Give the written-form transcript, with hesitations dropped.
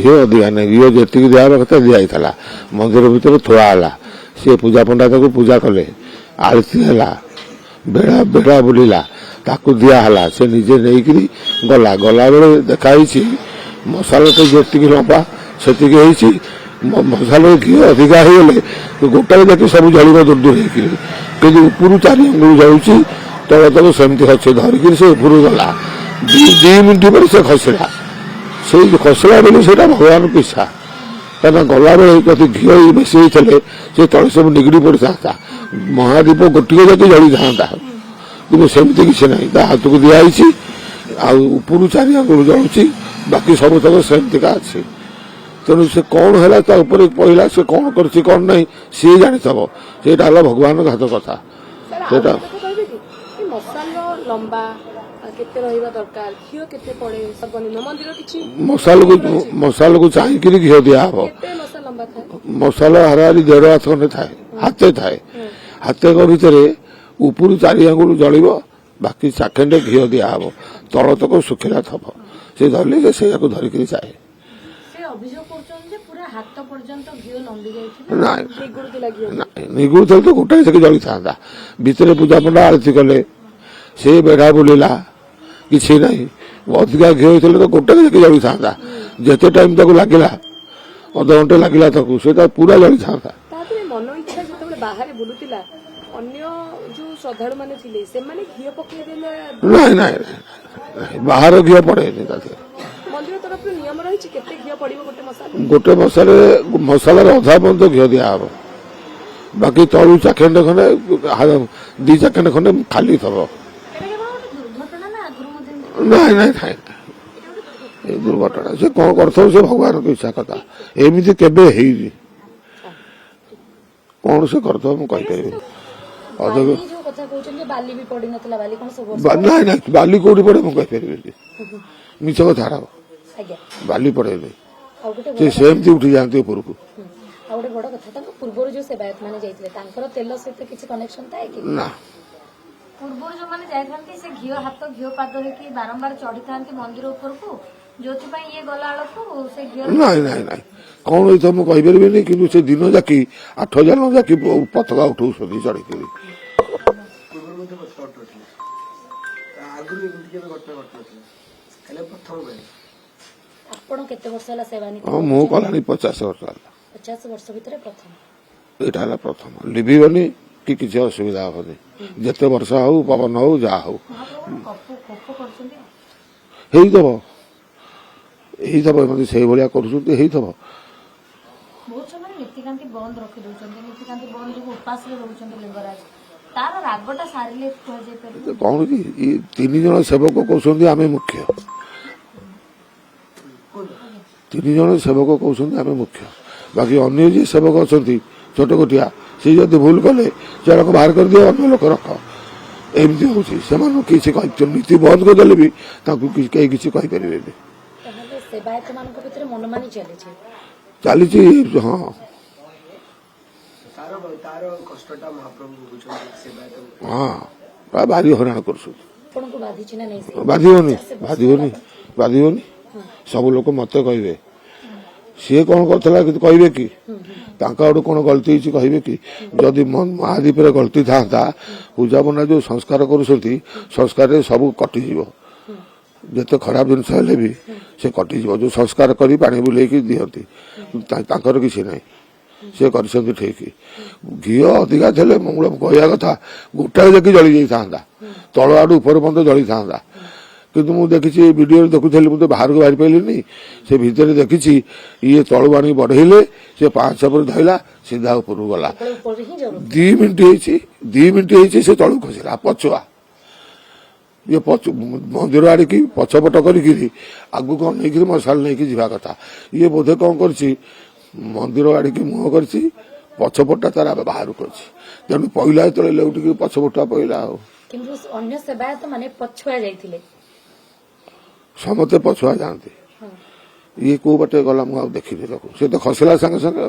घी अधिका नहीं घी जी दिया कथा दिखाई मंदिर भितर थुआला सी पूजा पंडा पूजा कले आरती है बेड़ा बेड़ा बुलिला ताकू दिहला से निजे नहीं गला गला बेले देखाई मसाला जी लंबा से मसाला घी अधिका हो गले गोटाए जाके सब जल दूर दूर कि उपरू 4 अंगुल जाऊँगी तल तक सेमती अच्छे धरिकी से उपरू गला 2 मिनट पर से खसला से खसला बेले से भगवान की इच्छा क्या गला बेले जब घी बेसी होते से तले सब निगड़ी पड़ था महादीप गोटे जाके जली था कि सेमती किसी ना हाथ को दिखाई उपरू 4 अंगुल जलुची बाकी सब तक सेमतिका अच्छी तेणु से कौन है पहला से कौन कर सी जानी थब से भगवान घात कथा मसाला को चाहिए घी दिहब मसाला हाराहारी 1.5 हाथ खंडे थाए हाथे थाए हाथे भितर उपरू 4 अंगुल जल बाकी चाखेंडे घी दिहब तल तक सुखिला थब से धरले से धरिकी जाए निगुड़ थे तो गोटाए से जली था भितर पूजा पंडा आरती कले से बेढ़ा बुलिला कि ना अधिका घी होते तो गोटाए से जली था जिते टाइम तक लगे अध घंटे लगे तक पूरा जली था बाहर घी पड़े गोटे मसाला अधा पर्यंत घी दिहब बाकी तलू चाखेंडे खंडे 2 चाखेंडे खंडे खाली थब ना दुर्घटना से कौन कर से भगवान की इच्छा कथा एमती केबे कौन से कर बाली कौटी पड़े मुझे मिछ कथा बाली पड़े सेमती उठी जाती ऊपर को पूर्व जो सेवायत माने जाइथिले तांकर तेल सहित किछि कनेक्शन थाए कि ना पूर्व जो माने जाइथांती से घियो हाथ घियो पाद रे कि बारंबार चढ़ी थांती मंदिर ऊपर को जोथि पई ये गला को से घियो नहीं कौन होई तो म कहि परबे नै किंतु से दिन जाकी 8 जन जाकी पथका उठौ सदी चढ़ी के पूर्व मध्ये पथका उठौ आगु एमती के घटना घटना खाली प्रथम बेले आपण केते वर्ष होला सेवा नि मो कलानी 50 वर्ष होला 50 वर्ष भीतर प्रथम एटा प्रथम लिबिबनी कि किसी असुविधा हेनी जिते वर्षा हो पवन हो जा हो दब से भाया कर कौन कि 3 जन सेवक कहते आम मुख्य 3 जन सेवक कहते आम मुख्य बाकी अन्य जी सेवक अच्छा छोट गोटिया सी जब भूल कले से बाहर कर दिया अन्य लोक रख एमती हूँ किसी नीति बंद करदे भी कहीं किसी कहींपारे चली हाँ हाँ भारी हराण कर बाधिबनी सब लोग मत कहे सी कौन कर कहे कि कौन गलती कहे कि जदि महादीप गलती था पूजा पंडा जो संस्कार कर संस्कार सब कटिज जिते खराब जिन भी से कटिज जो संस्कार कर पानी बुले दिखती किसी ना सी कर ठीक घी अधिका थे कह कथा गोटाए जाकि जली जाता तल आड़ ऊपर पर्यटन जली था किंतु मु देखी वीडियो देखुली मुझे बाहर को बाहरी पाइलिनी से भितर देखी ये तलु आनी बढ़ेले से 5 पर धरला सीधा ऊपर गला 2 मिनट से तलु खसला पछुआ ये मंदिर आड़ की पछपट करी आगु कौन नहीं मसाल नहीं जावा कथा ये बोधे कौन कर मंदिर आड़ की मुह कर पछपटा तार बाहर कर तेणु पहला जो लेउटी पछपटा पहला समते पछुआ जाते ये को बटे गला मुझे देखी से तो खसला संगे संगे